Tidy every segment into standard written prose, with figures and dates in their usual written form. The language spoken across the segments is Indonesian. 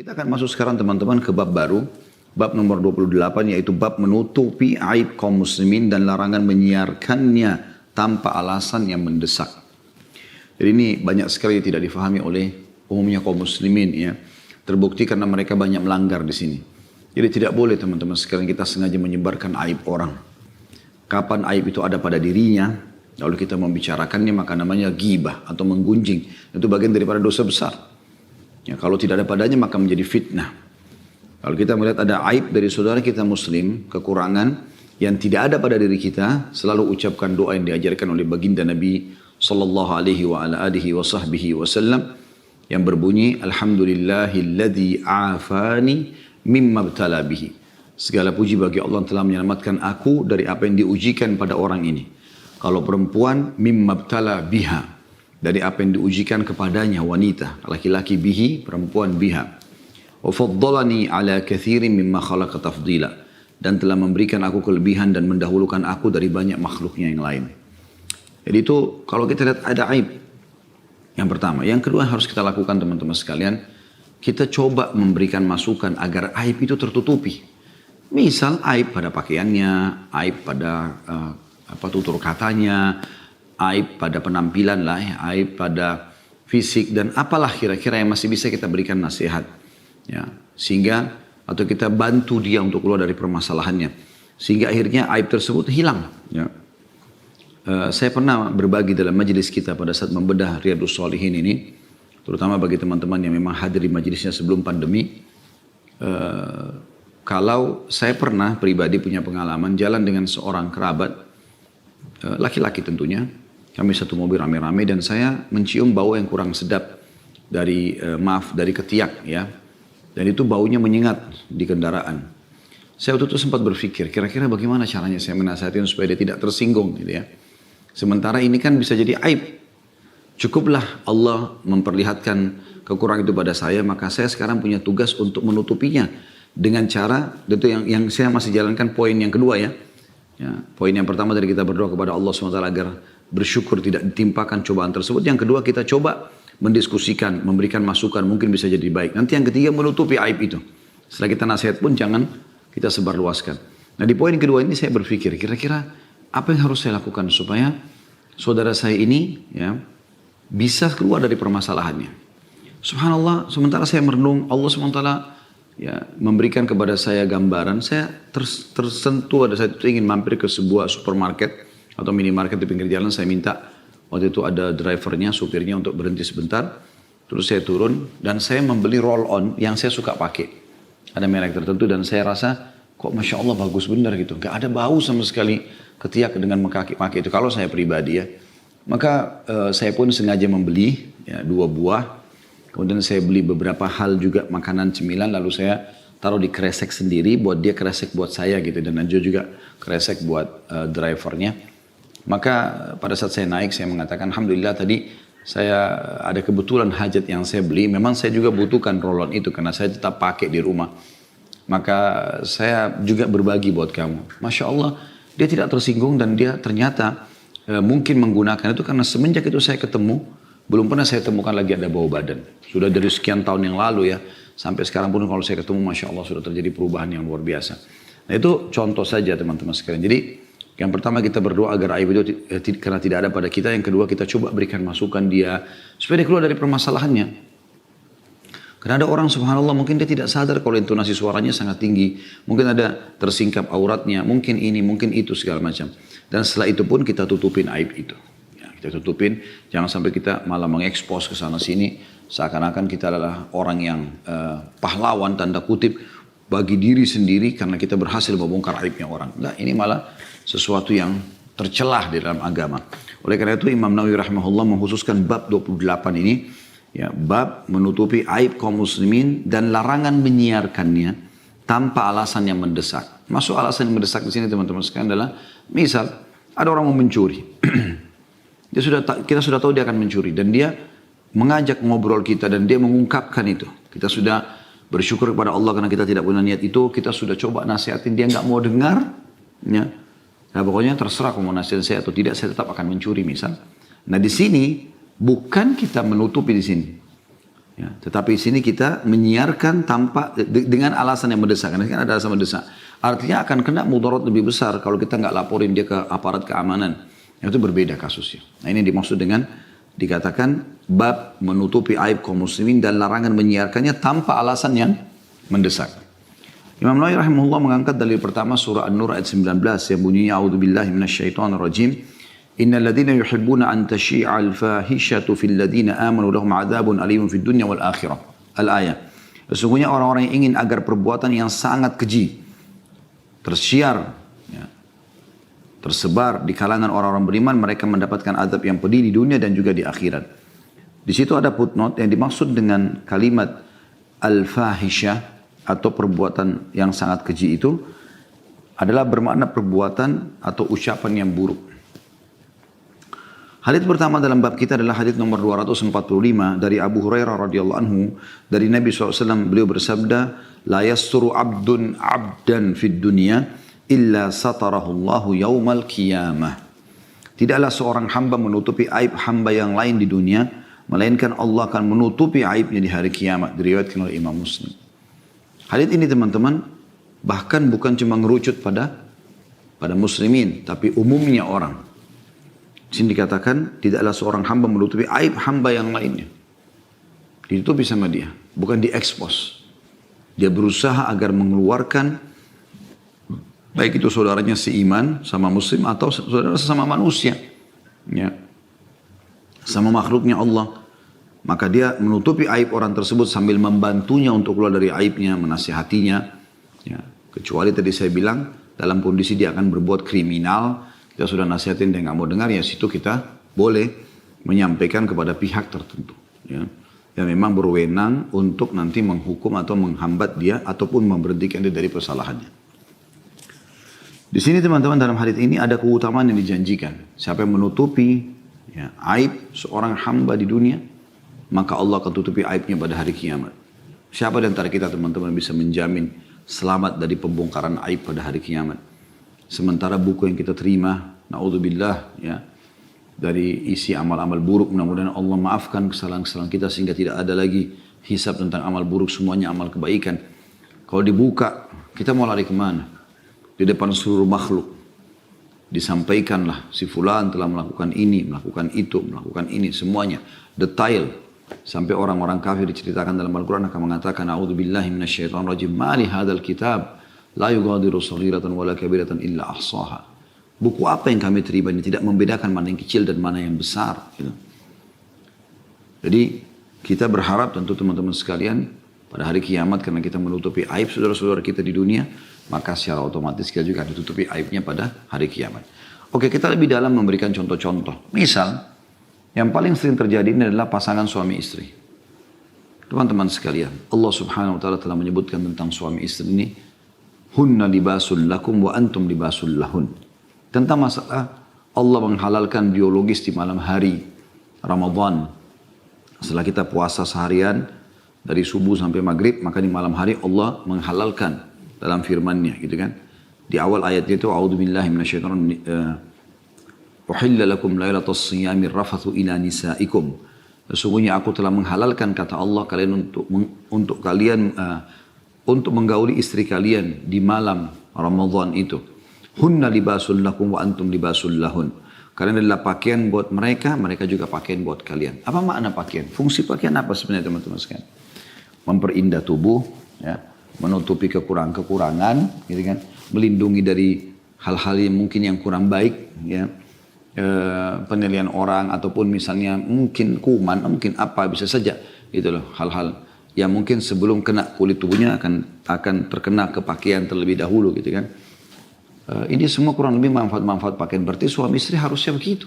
Kita akan masuk sekarang teman-teman ke bab baru, bab nomor 28, yaitu bab menutupi aib kaum muslimin dan larangan menyiarkannya tanpa alasan yang mendesak. Jadi ini banyak sekali tidak difahami oleh umumnya kaum muslimin ya. Terbukti karena mereka banyak melanggar di sini. Jadi tidak boleh teman-teman sekalian kita sengaja menyebarkan aib orang. Kapan aib itu ada pada dirinya, lalu kita membicarakannya, maka namanya ghibah atau menggunjing. Itu bagian daripada dosa besar. Ya, kalau tidak ada padanya maka menjadi fitnah. Kalau kita melihat ada aib dari saudara kita muslim, kekurangan yang tidak ada pada diri kita, selalu ucapkan doa yang diajarkan oleh baginda Nabi sallallahu alaihi wa ala alihi wa sahbihi wasallam yang berbunyi alhamdulillahilladzi afani mimma ibtala bihi. Segala puji bagi Allah yang telah menyelamatkan aku dari apa yang diujikan pada orang ini. Kalau perempuan mimma ibtala biha, dari apa yang diujikan kepadanya wanita, laki-laki bihi, perempuan biha. Wa faddalani ala katsirin mimma khalaqa tafdila, dan telah memberikan aku kelebihan dan mendahulukan aku dari banyak makhluknya yang lain. Jadi itu kalau kita lihat ada aib. Yang pertama, yang kedua harus kita lakukan teman-teman sekalian, kita coba memberikan masukan agar aib itu tertutupi. Misal aib pada pakaiannya, aib pada tutur katanya, aib pada penampilan lah, aib pada fisik dan apalah kira-kira yang masih bisa kita berikan nasihat. Ya, sehingga atau kita bantu dia untuk keluar dari permasalahannya. Sehingga akhirnya aib tersebut hilang. Ya. Saya pernah berbagi dalam majelis kita pada saat membedah Riyadhus Shalihin ini, terutama bagi teman-teman yang memang hadir di majelisnya sebelum pandemi. Kalau saya pernah pribadi punya pengalaman jalan dengan seorang kerabat, laki-laki tentunya, kami satu mobil rame-rame dan saya mencium bau yang kurang sedap dari dari ketiak ya, dan itu baunya menyengat di kendaraan. Saya waktu itu sempat berpikir kira-kira bagaimana caranya saya menasihatkan supaya dia tidak tersinggung gitu ya. Sementara ini kan bisa jadi aib. Cukuplah Allah memperlihatkan kekurangan itu pada saya, maka saya sekarang punya tugas untuk menutupinya dengan cara itu yang saya masih jalankan poin yang kedua ya. Ya, poin yang pertama dari kita berdoa kepada Allah SWT agar bersyukur tidak ditimpakan cobaan tersebut. Yang kedua kita coba mendiskusikan, memberikan masukan, mungkin bisa jadi baik. Nanti yang ketiga menutupi aib itu. Setelah kita nasihat pun jangan kita sebarluaskan. Nah di poin kedua ini saya berpikir kira-kira apa yang harus saya lakukan supaya saudara saya ini ya bisa keluar dari permasalahannya. Subhanallah, sementara saya merenung, Allah SWT ya memberikan kepada saya gambaran, saya tersentuh, ada saya ingin mampir ke sebuah supermarket atau minimarket di pinggir jalan. Saya minta waktu itu ada drivernya, supirnya untuk berhenti sebentar, terus saya turun dan saya membeli roll on yang saya suka pakai, ada merek tertentu dan saya rasa kok Masya Allah bagus benar gitu, gak ada bau sama sekali ketiak dengan pakai itu kalau saya pribadi ya. Maka saya pun sengaja membeli ya, 2 buah. Kemudian saya beli beberapa hal juga makanan cemilan, lalu saya taruh di kresek sendiri, buat dia kresek buat saya gitu, dan juga kresek buat drivernya. Maka pada saat saya naik saya mengatakan Alhamdulillah tadi saya ada kebetulan hajat yang saya beli, memang saya juga butuhkan roll-on itu karena saya tetap pakai di rumah. Maka saya juga berbagi buat kamu. Masya Allah dia tidak tersinggung dan dia ternyata mungkin menggunakan itu karena semenjak itu saya ketemu, belum pernah saya temukan lagi ada bau badan. Sudah dari sekian tahun yang lalu ya, sampai sekarang pun kalau saya ketemu Masya Allah sudah terjadi perubahan yang luar biasa. Nah itu contoh saja teman-teman sekalian. Jadi yang pertama kita berdoa agar aib itu karena tidak ada pada kita. Yang kedua kita coba berikan masukan dia supaya dia keluar dari permasalahannya. Karena ada orang subhanallah mungkin dia tidak sadar kalau intonasi suaranya sangat tinggi. Mungkin ada tersingkap auratnya, mungkin ini, mungkin itu segala macam. Dan setelah itu pun kita tutupin aib itu. Ya, kita tutupin, jangan sampai kita malah mengekspos ke sana sini. Seakan-akan kita adalah orang yang pahlawan tanda kutip bagi diri sendiri karena kita berhasil membongkar aibnya orang. Nah ini malah sesuatu yang tercelah di dalam agama. Oleh karena itu Imam Nawawi rahimahullah mengkhususkan bab 28 ini. Ya, bab menutupi aib kaum muslimin dan larangan menyiarkannya tanpa alasan yang mendesak. Masuk alasan yang mendesak di sini teman-teman sekalian adalah misal ada orang mau mencuri. Kita sudah tahu dia akan mencuri dan dia mengajak ngobrol kita dan dia mengungkapkan itu. Kita sudah bersyukur kepada Allah karena kita tidak punya niat itu. Kita sudah coba nasihatin dia nggak mau dengar. Ya. Nah pokoknya terserah kamu nasihatin saya atau tidak, saya tetap akan mencuri misal. Nah di sini bukan kita menutupi di sini. Ya, tetapi di sini kita menyiarkan tanpa dengan alasan yang mendesak. Karena kan ada alasan mendesak. Artinya akan kena mudarat lebih besar kalau kita nggak laporin dia ke aparat keamanan. Itu berbeda kasusnya. Nah ini dimaksud dengan dikatakan bab menutupi aib kaum muslimin dan larangan menyiarkannya tanpa alasan yang mendesak. Imam Nawawi rahimahullah mengangkat dalil pertama surah An-Nur ayat 19 yang bunyinya a'udzubillahi minasyaitonirrajim. Innal ladzina yuhibbuna an tashi'a al-fahishatu fil ladzina amanu lahum 'adzabun alimun fid dunya wal akhirah. Al-ayah. Sesungguhnya orang-orang yang ingin agar perbuatan yang sangat keji tersiar, ya, tersebar di kalangan orang-orang beriman, mereka mendapatkan azab yang pedih di dunia dan juga di akhirat. Di situ ada footnote yang dimaksud dengan kalimat al-fahisyah atau perbuatan yang sangat keji itu adalah bermakna perbuatan atau ucapan yang buruk. Hadits pertama dalam bab kita adalah hadits nomor 245 dari Abu Hurairah radhiyallahu anhu dari Nabi SAW. Beliau bersabda, la yasturu abdun abdan fid dunya illa satarahu Allahu yaumal qiyamah. Tidaklah seorang hamba menutupi aib hamba yang lain di dunia, melainkan Allah akan menutupi aibnya di hari kiamat. Diriwayatkan oleh Imam Muslim. Hadits ini teman-teman bahkan bukan cuma ngerucut pada muslimin, tapi umumnya orang. Di sini dikatakan tidaklah seorang hamba menutupi aib hamba yang lainnya. Ditutupi sama dia, bukan diekspos. Dia berusaha agar mengeluarkan baik itu saudaranya seiman sama muslim atau saudara sesama manusia, ya, sama makhluknya Allah. Maka dia menutupi aib orang tersebut sambil membantunya untuk keluar dari aibnya, menasihatinya. Ya. Kecuali tadi saya bilang dalam kondisi dia akan berbuat kriminal, kita sudah nasihatin dia nggak mau dengar, ya situ kita boleh menyampaikan kepada pihak tertentu. Ya. Yang memang berwenang untuk nanti menghukum atau menghambat dia ataupun memberhentikan dia dari kesalahannya. Di sini teman-teman dalam hadits ini ada keutamaan yang dijanjikan. Siapa yang menutupi ya, aib seorang hamba di dunia, maka Allah akan tutupi aibnya pada hari kiamat. Siapa di antara kita teman-teman bisa menjamin selamat dari pembongkaran aib pada hari kiamat? Sementara buku yang kita terima, na'udzubillah, ya, dari isi amal-amal buruk, mudah-mudahan Allah maafkan kesalahan-kesalahan kita sehingga tidak ada lagi hisab tentang amal buruk, semuanya amal kebaikan. Kalau dibuka, kita mau lari kemana? Di depan seluruh makhluk. Disampaikanlah si fulan telah melakukan ini, melakukan itu, melakukan ini, semuanya. Detail. Sampai orang-orang kafir diceritakan dalam Al-Quran akan mengatakan, a'udzubillahi minasyaitonirrajim, ma li hadzal kitab la yughadiru shaghiratan wala kabiratan illa ahsaha. Buku apa yang kami terima ini tidak membedakan mana yang kecil dan mana yang besar. Gitu. Jadi kita berharap tentu teman-teman sekalian pada hari kiamat karena kita menutupi aib saudara-saudara kita di dunia, maka secara otomatis kita juga ditutupi aibnya pada hari kiamat. Oke, kita lebih dalam memberikan contoh-contoh. Misal, yang paling sering terjadi ini adalah pasangan suami istri. Teman-teman sekalian, Allah Subhanahu wa taala telah menyebutkan tentang suami istri ini, hunna libasul lakum wa antum libasul lahun. Tentang masalah Allah menghalalkan biologis di malam hari Ramadan. Setelah kita puasa seharian dari subuh sampai maghrib, maka di malam hari Allah menghalalkan dalam firman-Nya, gitu kan. Di awal ayat itu, a'udzubillahi minasyaitonir Uhilla lakum lailatas siyamir rafathu ila nisaikum. Sesungguhnya aku telah menghalalkan, kata Allah, kalian untuk kalian untuk menggauli istri kalian di malam Ramadan itu. Hunna libasul lakum wa antum libasul lahun. Kalian adalah pakaian buat mereka, mereka juga pakaian buat kalian. Apa makna pakaian? Fungsi pakaian apa sebenarnya teman-teman sekalian? Memperindah tubuh, ya, menutupi kekurangan-kekurangan, gitu kan? Melindungi dari hal-hal yang mungkin yang kurang baik, ya. Penilaian orang ataupun misalnya mungkin kuman, mungkin apa bisa saja gitu loh, hal-hal yang mungkin sebelum kena kulit tubuhnya akan terkena ke pakaian terlebih dahulu gitu kan. Ini semua kurang lebih manfaat-manfaat pakaian. Berarti suami istri harusnya begitu.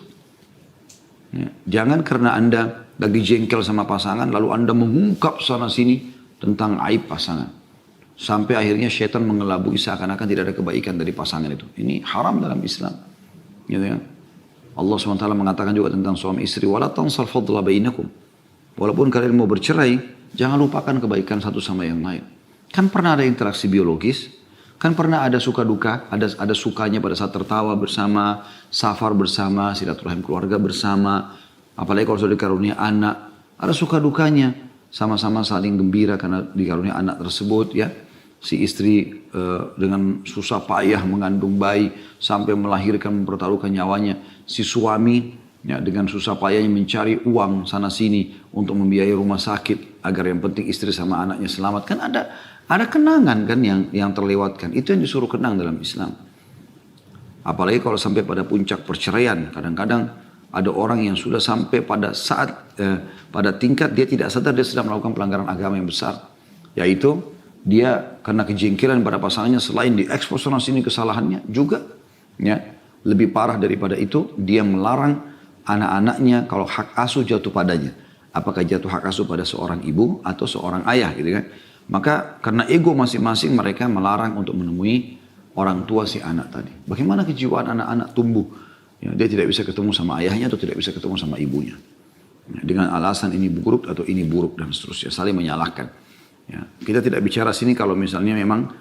Ya. Jangan karena Anda lagi jengkel sama pasangan lalu Anda mengungkap sana sini tentang aib pasangan. Sampai akhirnya syaitan mengelabui seakan-akan tidak ada kebaikan dari pasangan itu. Ini haram dalam Islam. Gitu ya. Allah SWT mengatakan juga tentang suami istri, wala tansal fadla bainakum. Walaupun kalian mau bercerai, jangan lupakan kebaikan satu sama yang lain. Kan pernah ada interaksi biologis, kan pernah ada suka duka, ada sukanya pada saat tertawa bersama, safar bersama, silaturahim keluarga bersama, apalagi kalau sudah dikarunia anak, ada suka dukanya. sama-sama saling gembira karena dikarunia anak tersebut ya. Si istri dengan susah payah mengandung bayi sampai melahirkan, mempertaruhkan nyawanya. Si suami ya, dengan susah payahnya mencari uang sana sini untuk membiayai rumah sakit agar yang penting istri sama anaknya selamat. Kan ada kenangan kan yang terlewatkan. Itu yang disuruh kenang dalam Islam. Apalagi kalau sampai pada puncak perceraian, kadang-kadang ada orang yang sudah sampai pada pada tingkat dia tidak sadar dia sedang melakukan pelanggaran agama yang besar. Yaitu dia karena kejengkelan pada pasangannya selain diekspos sana sini kesalahannya juga ya, lebih parah daripada itu dia melarang anak-anaknya kalau hak asuh jatuh padanya. Apakah jatuh hak asuh pada seorang ibu atau seorang ayah gitu kan. Maka karena ego masing-masing mereka melarang untuk menemui orang tua si anak tadi. Bagaimana kejiwaan anak-anak tumbuh? Ya, dia tidak bisa ketemu sama ayahnya atau tidak bisa ketemu sama ibunya. Ya, dengan alasan ini buruk atau ini buruk dan seterusnya. Saling menyalahkan. Ya, kita tidak bicara sini kalau misalnya memang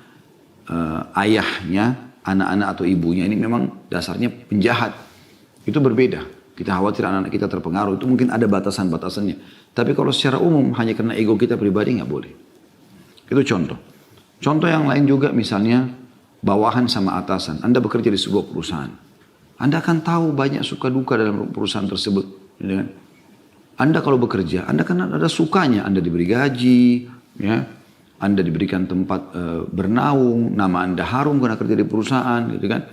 ayahnya, anak-anak atau ibunya ini memang dasarnya penjahat. Itu berbeda. Kita khawatir anak-anak kita terpengaruh. Itu mungkin ada batasan-batasannya. Tapi kalau secara umum hanya karena ego kita pribadi nggak boleh. Itu contoh. Contoh yang lain juga misalnya bawahan sama atasan. Anda bekerja di sebuah perusahaan. Anda akan tahu banyak suka duka dalam perusahaan tersebut. Ya. Anda kalau bekerja, Anda kan ada sukanya. Anda diberi gaji, ya. Anda diberikan tempat bernaung, nama Anda harum karena kerja di perusahaan, gitu kan.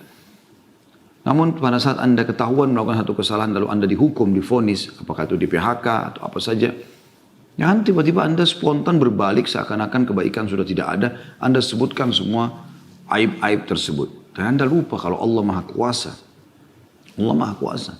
Namun pada saat Anda ketahuan melakukan satu kesalahan, lalu Anda dihukum, divonis, apakah itu di PHK atau apa saja, ya tiba-tiba Anda spontan berbalik seakan-akan kebaikan sudah tidak ada. Anda sebutkan semua aib-aib tersebut. Dan Anda lupa kalau Allah Maha Kuasa. Allah Maha Kuasa.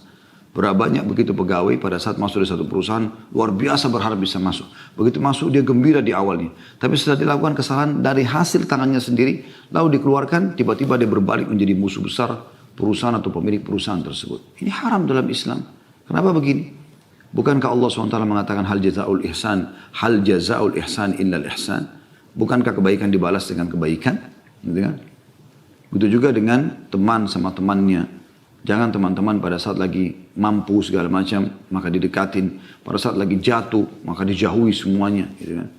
Berapa banyak begitu pegawai pada saat masuk di satu perusahaan luar biasa berharap bisa masuk. Begitu masuk dia gembira di awalnya. Tapi setelah dilakukan kesalahan dari hasil tangannya sendiri, lalu dikeluarkan, tiba-tiba dia berbalik menjadi musuh besar perusahaan atau pemilik perusahaan tersebut. Ini haram dalam Islam. Kenapa begini? Bukankah Allah SWT mengatakan hal jazaul ihsan illal ihsan? Bukankah kebaikan dibalas dengan kebaikan? Gitu kan? Begitu juga dengan teman sama temannya. Jangan teman-teman pada saat lagi mampu segala macam, maka didekatin. Pada saat lagi jatuh, maka dijauhi semuanya. Gitu kan?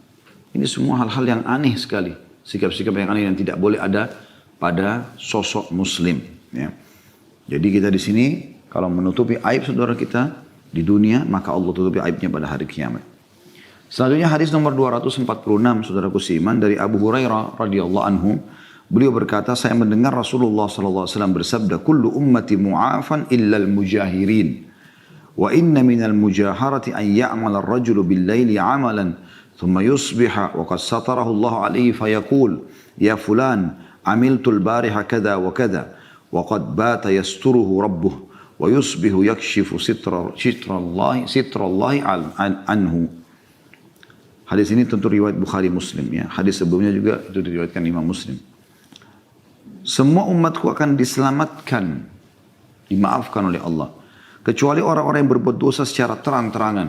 Ini semua hal-hal yang aneh sekali. Sikap-sikap yang aneh yang tidak boleh ada pada sosok muslim. Ya. Jadi kita di sini, kalau menutupi aib saudara kita di dunia, maka Allah tutupi aibnya pada hari kiamat. Selanjutnya hadis nomor 246, saudaraku seiman, dari Abu Hurairah radhiyallahu anhu. Beliau berkata, saya mendengar Rasulullah SAW bersabda, kullu ummati mu'afan illal mujahirin. Wa inna minal mujaharati an ya'mal ar-rajulu bil-layli 'amalan thumma yusbiha wa qad satarahu Allah alayhi fayaqul ya fulan amiltu al-bariha kadha wa kadha wa qad bata yasturuhu rabbuh wa yusbihu yakshifu sitrallahi anhu. Hadis ini tentu riwayat Bukhari Muslim ya. Hadis sebelumnya juga itu diriwayatkan Imam Muslim. Semua umatku akan diselamatkan, dimaafkan oleh Allah. Kecuali orang-orang yang berbuat dosa secara terang-terangan.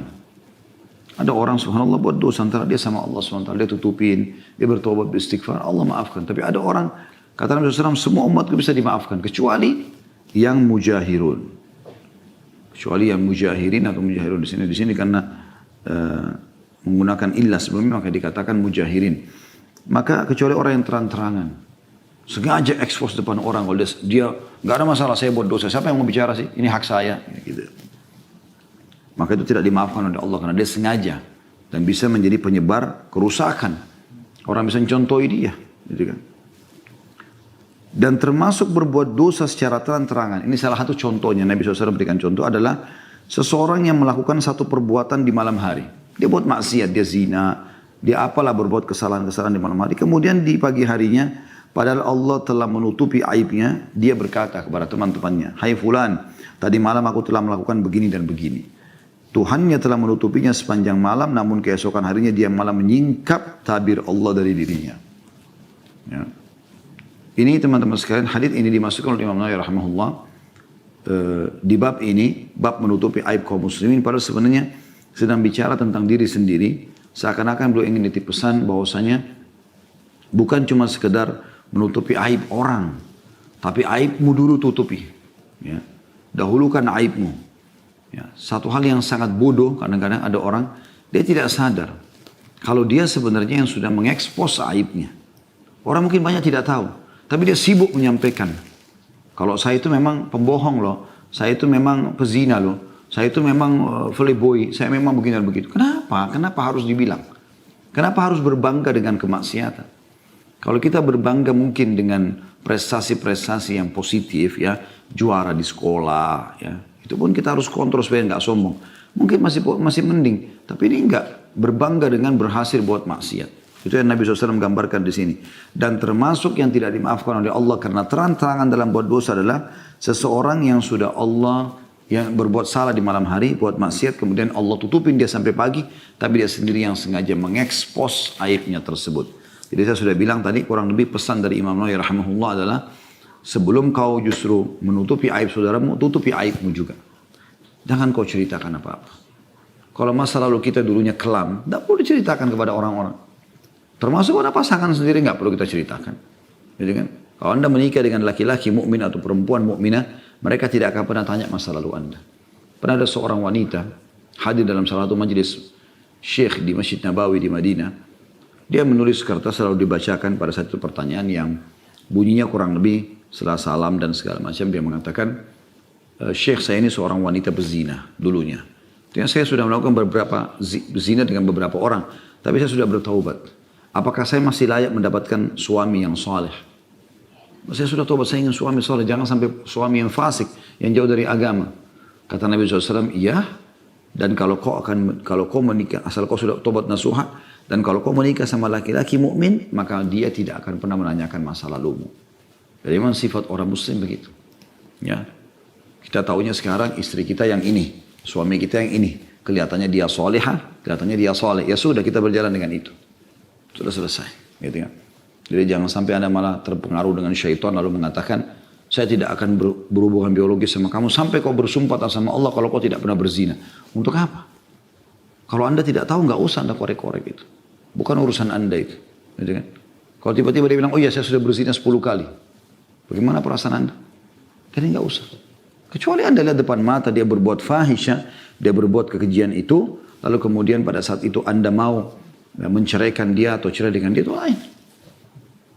Ada orang subhanallah buat dosa antara dia sama Allah SWT. Dia tutupin, dia bertobat, beristighfar, Allah maafkan. Tapi ada orang, kata Nabi SAW, semua umatku bisa dimaafkan. Kecuali yang mujahirun. Kecuali yang mujahirin atau mujahirun. Di sini karena menggunakan illah sebelumnya, maka dikatakan mujahirin. Maka kecuali orang yang terang-terangan. Sengaja expose depan orang, kalau dia nggak ada masalah saya buat dosa, siapa yang mau bicara sih? Ini hak saya, gitu. Maka itu tidak dimaafkan oleh Allah karena dia sengaja dan bisa menjadi penyebar kerusakan. Orang bisa mencontohi dia, gitu kan. Dan termasuk berbuat dosa secara terang-terangan. Ini salah satu contohnya Nabi SAW berikan contoh adalah seseorang yang melakukan satu perbuatan di malam hari. Dia buat maksiat, dia zina, dia apalah berbuat kesalahan-kesalahan di malam hari. Kemudian di pagi harinya, padahal Allah telah menutupi aibnya, dia berkata kepada teman-temannya, hai fulan, tadi malam aku telah melakukan begini dan begini. Tuhannya telah menutupinya sepanjang malam, namun keesokan harinya dia malah menyingkap tabir Allah dari dirinya. Ya. Ini teman-teman sekalian, hadits ini dimasukkan oleh Imam Nawawi rahimahullah di bab ini, bab menutupi aib kaum muslimin, padahal sebenarnya sedang bicara tentang diri sendiri, seakan-akan beliau ingin nitip pesan bahwasanya bukan cuma sekedar menutupi aib orang, tapi aibmu dulu tutupi. Ya. Dahulukan aibmu. Ya. Satu hal yang sangat bodoh, kadang-kadang ada orang, dia tidak sadar. Kalau dia sebenarnya yang sudah mengekspos aibnya. Orang mungkin banyak tidak tahu. Tapi dia sibuk menyampaikan. Kalau saya itu memang pembohong loh. Saya itu memang pezina loh. Saya itu memang playboy. Saya memang begini dan begitu. Kenapa? Kenapa harus dibilang? Kenapa harus berbangga dengan kemaksiatan? Kalau kita berbangga mungkin dengan prestasi-prestasi yang positif ya. Juara di sekolah ya. Itu pun kita harus kontrol supaya nggak sombong. Mungkin masih mending. Tapi ini enggak. Berbangga dengan berhasil buat maksiat. Itu yang Nabi SAW gambarkan di sini. Dan termasuk yang tidak dimaafkan oleh Allah karena terang-terangan dalam buat dosa adalah seseorang yang sudah Allah yang berbuat salah di malam hari, buat maksiat, kemudian Allah tutupin dia sampai pagi, tapi dia sendiri yang sengaja mengekspos aibnya tersebut. Jadi saya sudah bilang tadi, kurang lebih pesan dari Imam Nawawi rahimahullah adalah sebelum kau justru menutupi aib saudaramu, tutupi aibmu juga. Jangan kau ceritakan apa-apa. Kalau masa lalu kita dulunya kelam, tidak perlu diceritakan kepada orang-orang. Termasuk pada pasangan sendiri nggak perlu kita ceritakan. Jadi kan, kalau Anda menikah dengan laki-laki mukmin atau perempuan mukminah, mereka tidak akan pernah tanya masa lalu Anda. Pernah ada seorang wanita hadir dalam salah satu majelis syekh di Masjid Nabawi di Madinah. Dia menulis kertas selalu dibacakan pada satu pertanyaan yang bunyinya kurang lebih setelah salam dan segala macam. Dia mengatakan, Syekh saya ini seorang wanita berzina dulunya. Artinya saya sudah melakukan beberapa zina dengan beberapa orang. Tapi saya sudah bertaubat. Apakah saya masih layak mendapatkan suami yang saleh? Saya sudah taubat, saya ingin suami saleh. Jangan sampai suami yang fasik, yang jauh dari agama. Kata Nabi SAW, iya. Dan kalau kau menikah, asal kau sudah taubat nasuha, dan kalau kau menikah sama laki-laki mukmin, maka dia tidak akan pernah menanyakan masa lalumu. Jadi memang sifat orang muslim begitu. Ya. Kita tahunya sekarang istri kita yang ini. Suami kita yang ini, kelihatannya dia solehah, kelihatannya dia soleh. Ya sudah, kita berjalan dengan itu. Sudah selesai. Gitu kan? Jadi jangan sampai Anda malah terpengaruh dengan syaitan lalu mengatakan, saya tidak akan berhubungan biologis sama kamu sampai kau bersumpah sama Allah kalau kau tidak pernah berzina. Untuk apa? Kalau Anda tidak tahu, nggak usah Anda korek-korek itu. Bukan urusan Anda itu. Gitu kan? Kalau tiba-tiba dia bilang, oh iya saya sudah berzina 10 kali. Bagaimana perasaan Anda? Jadi nggak usah. Kecuali Anda lihat depan mata dia berbuat fahisha, dia berbuat kekejian itu, lalu kemudian pada saat itu Anda mau menceraikan dia atau cerai dengan dia, itu lain.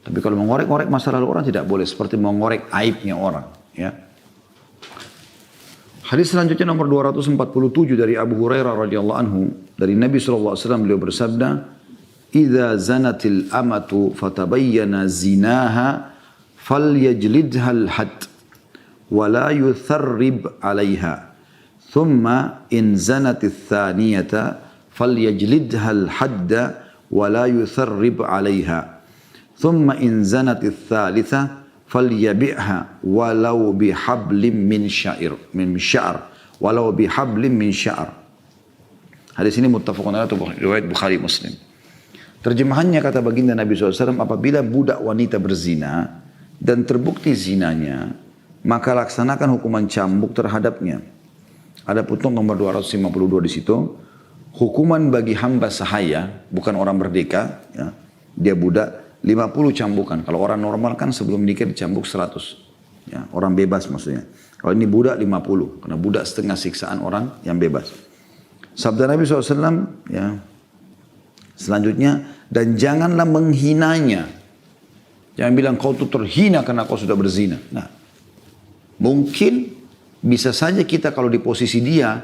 Tapi kalau mengorek-ngorek masa lalu orang tidak boleh, seperti mengorek aibnya orang. Ya. Hadis selanjutnya nomor 247 dari Abu Hurairah radhiyallahu anhu, dari Nabi SAW beliau bersabda, "Idza zanatil amatu fatabayyana zinaha falyajlidha al-hadd." ولا يثرب عليها ثم إن زنت الثانية فليجلدها الحد ولا يثرب عليها ثم إن زنت الثالثة فليبئها ولو بحبل من شعر ولو بحبل من شعر. Hadis ini muttafaqun alaih, riwayat Bukhari Muslim. Terjemahannya kata baginda Nabi SAW, apabila budak wanita berzina dan terbukti zinanya, maka laksanakan hukuman cambuk terhadapnya. Ada putung nomor 252 di situ. Hukuman bagi hamba sahaya, bukan orang merdeka, ya, dia budak, 50 cambukan. Kalau orang normal kan sebelum nikah dicambuk 100. Ya, orang bebas maksudnya. Kalau ini budak 50, karena budak setengah siksaan orang yang bebas. Sabda Nabi SAW, ya, selanjutnya, dan janganlah menghinanya. Jangan bilang kau tuh terhina karena kau sudah berzina. Nah, mungkin bisa saja kita kalau di posisi dia,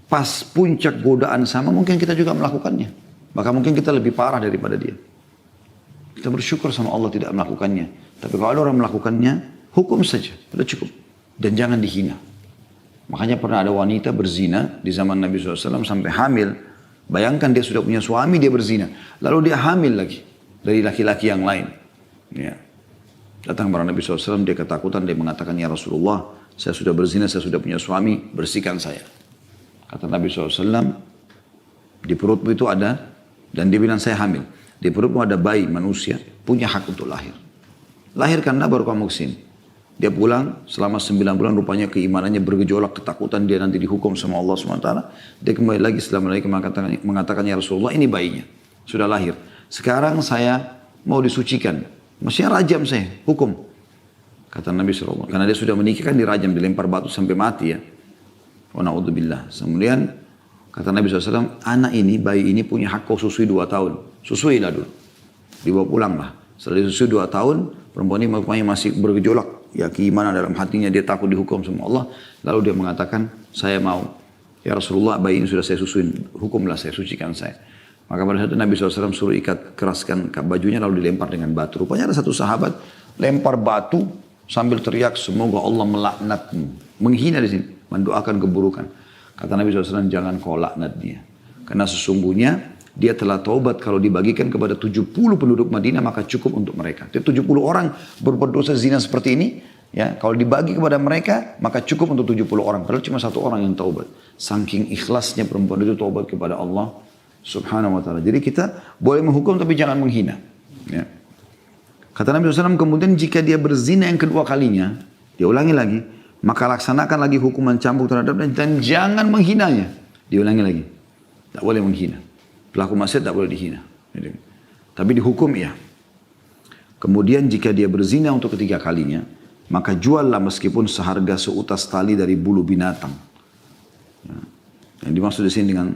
pas puncak godaan sama, mungkin kita juga melakukannya. Maka mungkin kita lebih parah daripada dia. Kita bersyukur sama Allah tidak melakukannya. Tapi kalau ada orang melakukannya, hukum saja, sudah cukup. Dan jangan dihina. Makanya pernah ada wanita berzina di zaman Nabi SAW sampai hamil. Bayangkan dia sudah punya suami, dia berzina. Lalu dia hamil lagi dari laki-laki yang lain. Ya. Datang kepada Nabi SAW, dia ketakutan, dia mengatakan, ya Rasulullah, saya sudah berzina, saya sudah punya suami, bersihkan saya. Kata Nabi SAW, di perutmu itu ada, dan dia bilang saya hamil. Di perutmu ada bayi manusia, punya hak untuk lahir. Lahirkanlah baru kamu kesini. Dia pulang, selama 9 bulan rupanya keimanannya bergejolak, ketakutan dia nanti dihukum sama Allah SWT. Dia kembali lagi setelah mereka mengatakan, ya Rasulullah, ini bayinya, sudah lahir. Sekarang saya mau disucikan. Maksudnya rajam saya, hukum. Kata Nabi SAW. Karena dia sudah menikah kan dirajam, dilempar batu sampai mati ya. Wa na'udzubillah. Kemudian Kata Nabi SAW, anak ini, bayi ini punya hak kau susui 2 tahun. Susuilah dulu. Dibawa pulang lah. Setelah disusui 2 tahun, perempuan ini masih bergejolak. Ya keimanan dalam hatinya, dia takut dihukum sama Allah. Lalu dia mengatakan, saya mau. Ya Rasulullah, bayi ini sudah saya susuin. Hukumlah saya, sucikan saya. Maka pada saat itu Nabi SAW suruh keraskan bajunya lalu dilempar dengan batu. Rupanya ada satu sahabat lempar batu sambil teriak, semoga Allah melaknatmu. Menghina di sini, mendoakan keburukan. Kata Nabi SAW, jangan kau laknat dia. Karena sesungguhnya dia telah taubat kalau dibagikan kepada 70 penduduk Madinah maka cukup untuk mereka. 70 orang berbuat dosa zina seperti ini, ya kalau dibagi kepada mereka maka cukup untuk 70 orang. Padahal cuma 1 orang yang taubat. Saking ikhlasnya perempuan itu taubat kepada Allah Subhanahu wa ta'ala. Jadi kita boleh menghukum tapi jangan menghina. Ya. Kata Nabi SAW, kemudian jika dia berzina yang kedua kalinya, dia ulangi lagi, maka laksanakan lagi hukuman cambuk terhadap dan jangan menghinanya. Diulangi lagi. Tak boleh menghina. Pelaku maksiat tak boleh dihina. Tapi dihukum ya. Kemudian jika dia berzina untuk ketiga kalinya, maka juallah meskipun seharga seutas tali dari bulu binatang. Ya. Yang dimaksud di sini dengan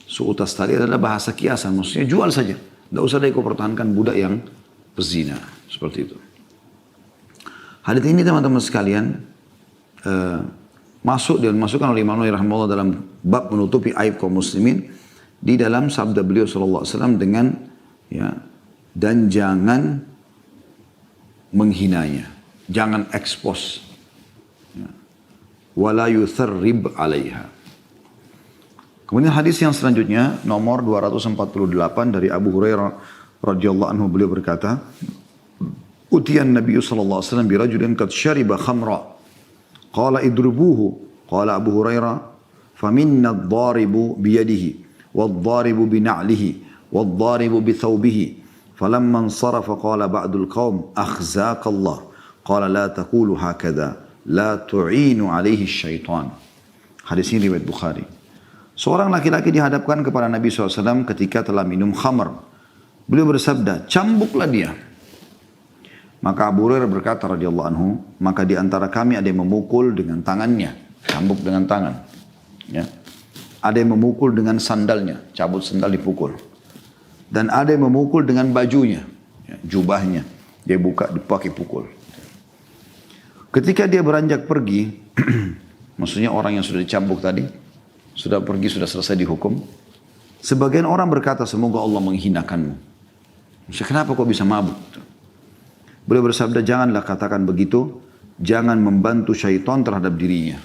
seutas tali adalah bahasa kiasan. Maksudnya jual saja. Tidak usah kau pertahankan budak yang berzina. Seperti itu. Hadits ini teman-teman sekalian, dimasukkan oleh Imam Nawawi rahimahullah dalam bab menutupi aib kaum muslimin di dalam sabda beliau sallallahu alaihi wasallam dengan ya, dan jangan menghinanya, jangan expose, ya. Wala yutharrib 'alaiha. Kemudian hadis yang selanjutnya nomor 248 dari Abu Hurairah radhiyallahu anhu, beliau berkata, utiyan Nabi sallallahu alaihi wasallam bi rajulin qad syariba khamra. Qala idrubuhu. Qala Abu Hurairah, faminna ad-daribu biyadihi, wad-daribu bina'lihi, wad-daribu bithawbihi. Falamma ansarafa qala ba'dul qawm, akhzaakallah. Qala la taqulu hakadha, la tu'inu alaihi syaitan. Hadis ini riwayat Bukhari. Seorang laki-laki dihadapkan kepada Nabi SAW ketika telah minum khamr. Beliau bersabda, cambuklah dia. Maka Abu Hurairah berkata radhiyallahu anhu, maka di antara kami ada yang memukul dengan tangannya, cambuk dengan tangan. Ya. Ada yang memukul dengan sandalnya, cabut sandal dipukul. Dan ada yang memukul dengan bajunya, ya, jubahnya, dia buka dipakai pukul. Ketika dia beranjak pergi, maksudnya orang yang sudah dicambuk tadi, sudah pergi, sudah selesai dihukum. Sebagian orang berkata, semoga Allah menghinakanmu. Maksudnya, kenapa kau bisa mabuk? Beliau bersabda, janganlah katakan begitu, jangan membantu syaitan terhadap dirinya.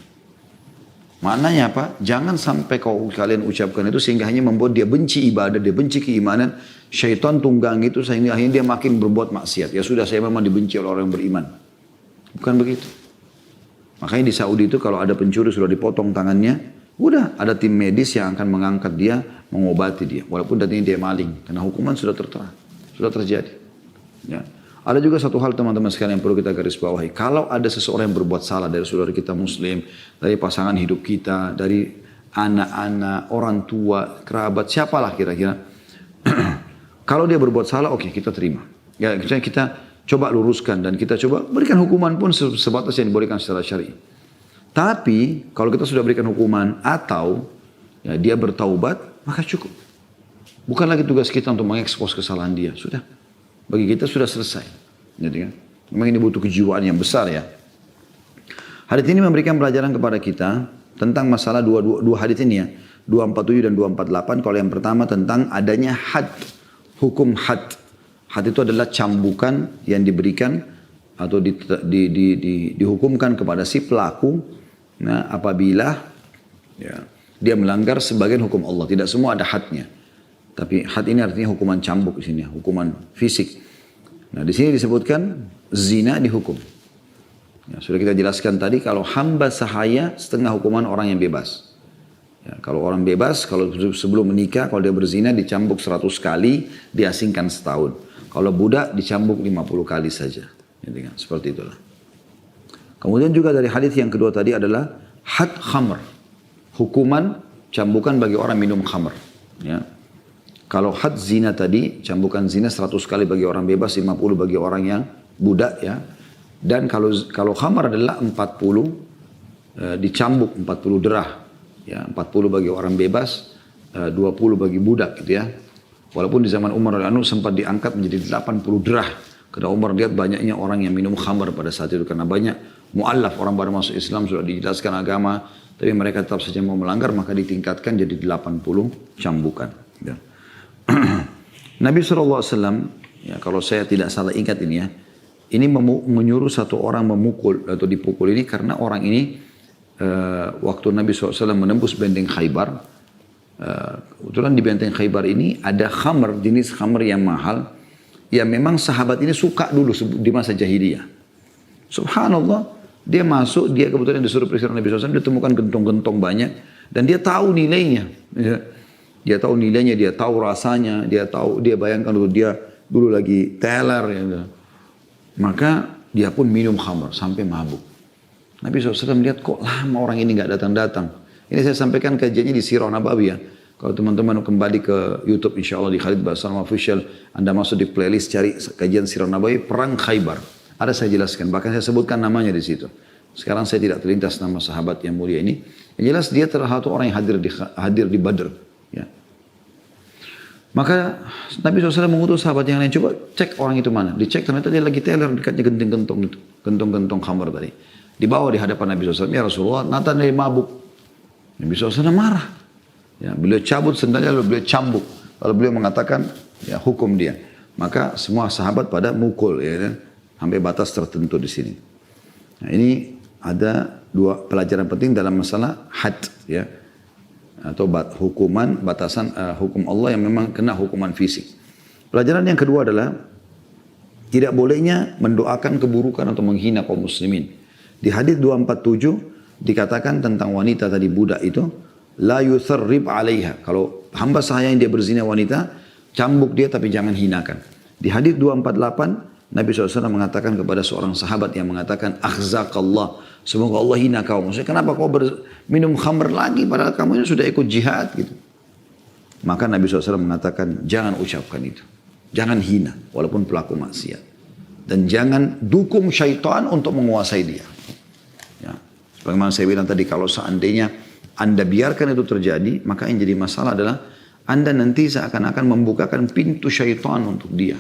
Maknanya apa? Jangan sampai kalian ucapkan itu sehingga hanya membuat dia benci ibadah, dia benci keimanan. Syaitan tunggang itu sehingga akhirnya dia makin berbuat maksiat. Ya sudah, saya memang dibenci oleh orang yang beriman. Bukan begitu. Makanya di Saudi itu kalau ada pencuri sudah dipotong tangannya, udah ada tim medis yang akan mengangkat dia, mengobati dia. Walaupun tadinya dia maling. Karena hukuman sudah tertera, sudah terjadi. Ya. Ada juga satu hal teman-teman sekalian yang perlu kita garis bawahi. Kalau ada seseorang yang berbuat salah dari saudara kita muslim, dari pasangan hidup kita, dari anak-anak, orang tua, kerabat, siapalah kira-kira. Kalau dia berbuat salah, oke, kita terima. Ya, kita coba luruskan dan kita coba berikan hukuman pun sebatas yang diberikan secara syar'i. Tapi kalau kita sudah berikan hukuman atau ya, dia bertaubat, maka cukup. Bukan lagi tugas kita untuk mengekspos kesalahan dia. Sudah. Bagi kita sudah selesai. Jadi kan, memang ini butuh kejiwaan yang besar ya. Hadits ini memberikan pelajaran kepada kita tentang masalah dua hadits ini ya. 247 dan 248. Kalau yang pertama tentang adanya had, hukum had. Had itu adalah cambukan yang diberikan atau dihukumkan kepada si pelaku. Nah, apabila ya, dia melanggar sebagian hukum Allah. Tidak semua ada hadnya. Tapi had ini artinya hukuman cambuk di sini, hukuman fisik. Nah, di sini disebutkan zina dihukum. Ya, sudah kita jelaskan tadi kalau hamba sahaya setengah hukuman orang yang bebas. Ya, kalau orang bebas, kalau sebelum menikah, kalau dia berzina dicambuk 100 kali, diasingkan setahun. Kalau budak dicambuk 50 kali saja. Ya, seperti itulah. Kemudian juga dari hadis yang kedua tadi adalah had khamr. Hukuman cambukan bagi orang minum khamr. Ya. Kalau had zina tadi, cambukan zina 100 kali bagi orang bebas, 50 bagi orang yang budak ya. Dan kalau khamar adalah 40, dicambuk 40 derah. Ya, 40 bagi orang bebas, 20 bagi budak gitu ya. Walaupun di zaman Umar radhiyallahu anhu sempat diangkat menjadi 80 dirah. Karena Umar lihat banyaknya orang yang minum khamar pada saat itu. Karena banyak mu'allaf orang baru masuk Islam sudah dijelaskan agama. Tapi mereka tetap saja mau melanggar maka ditingkatkan jadi 80 cambukan. Ya. Nabi SAW, ya, kalau saya tidak salah ingat ini ya. Ini menyuruh satu orang memukul atau dipukul ini karena orang ini waktu Nabi SAW menembus benteng Khaybar. Kebetulan di benteng Khaybar ini ada khamr, jenis khamr yang mahal. Ya memang sahabat ini suka dulu di masa jahiliyah. Subhanallah, dia masuk, dia kebetulan disuruh periksa Nabi SAW, dia temukan gentong-gentong banyak. Dan dia tahu nilainya. Ya. Dia tahu nilainya, dia tahu rasanya, dia bayangkan dulu dia dulu lagi teler. Ya. Maka dia pun minum khamr sampai mabuk. Nabi SAW lihat kok lama orang ini nggak datang-datang. Ini saya sampaikan kajiannya di Sirah Nabawiyah. Kalau teman-teman kembali ke YouTube insya Allah di Khalid Basalam Official, Anda masuk di playlist cari kajian Sirah Nabawiyah Perang Khaybar. Ada saya jelaskan, bahkan saya sebutkan namanya di situ. Sekarang saya tidak terlintas nama sahabat yang mulia ini. Yang jelas dia terlihat orang yang hadir di Badr. Ya. Maka Nabi SAW mengutus sahabat yang lain, coba cek orang itu mana. Dicek ternyata dia lagi teler dekatnya genting-gentong itu. Gentong-gentong khamar tadi. Dibawa di hadapan Nabi SAW, ya Rasulullah, Nathan dari mabuk. Nabi SAW marah. Ya, beliau cabut sendalnya lalu beliau cambuk. Lalu beliau mengatakan, ya hukum dia. Maka semua sahabat pada mukul, ya kan? Sampai batas tertentu di sini. Nah ini ada dua pelajaran penting dalam masalah had, ya. Atau hukuman, batasan hukum Allah yang memang kena hukuman fisik. Pelajaran yang kedua adalah tidak bolehnya mendoakan keburukan atau menghina kaum muslimin. Di hadis 247 dikatakan tentang wanita tadi budak itu, la yutharrib 'alaiha. Kalau hamba saya yang dia berzina wanita, cambuk dia tapi jangan hinakan. Di hadis 248 Nabi SAW mengatakan kepada seorang sahabat yang mengatakan, akhzakallah, semoga Allah hina kau. Maksudnya kenapa kau minum khamr lagi padahal kamu ini sudah ikut jihad gitu. Maka Nabi SAW mengatakan, jangan ucapkan itu. Jangan hina walaupun pelaku maksiat. Dan jangan dukung syaitan untuk menguasai dia. Ya. Sebagaimana saya bilang tadi, kalau seandainya Anda biarkan itu terjadi, maka yang jadi masalah adalah Anda nanti seakan-akan membukakan pintu syaitan untuk dia.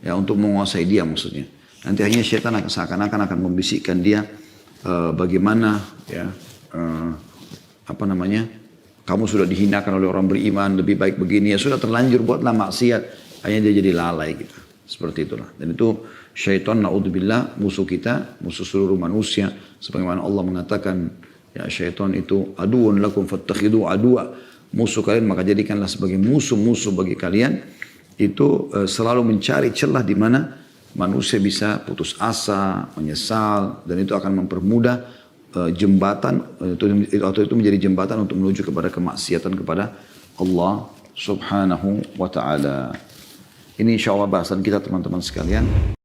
Ya, untuk menguasai dia maksudnya. Nanti akhirnya syaitan seakan-akan akan membisikkan dia bagaimana ya kamu sudah dihinakan oleh orang beriman, lebih baik begini, ya sudah terlanjur buatlah maksiat, akhirnya dia jadi lalai gitu. Seperti itulah. Dan itu syaitan naudzubillah musuh kita, musuh seluruh manusia. Sebagaimana Allah mengatakan, ya syaitan itu aduun lakum fattakhidhu aduwa, musuh kalian maka jadikanlah sebagai musuh-musuh bagi kalian. Itu selalu mencari celah di mana manusia bisa putus asa, menyesal, dan itu akan mempermudah jembatan atau itu menjadi jembatan untuk menuju kepada kemaksiatan kepada Allah Subhanahu wa taala. Ini insyaallah bahasan kita teman-teman sekalian.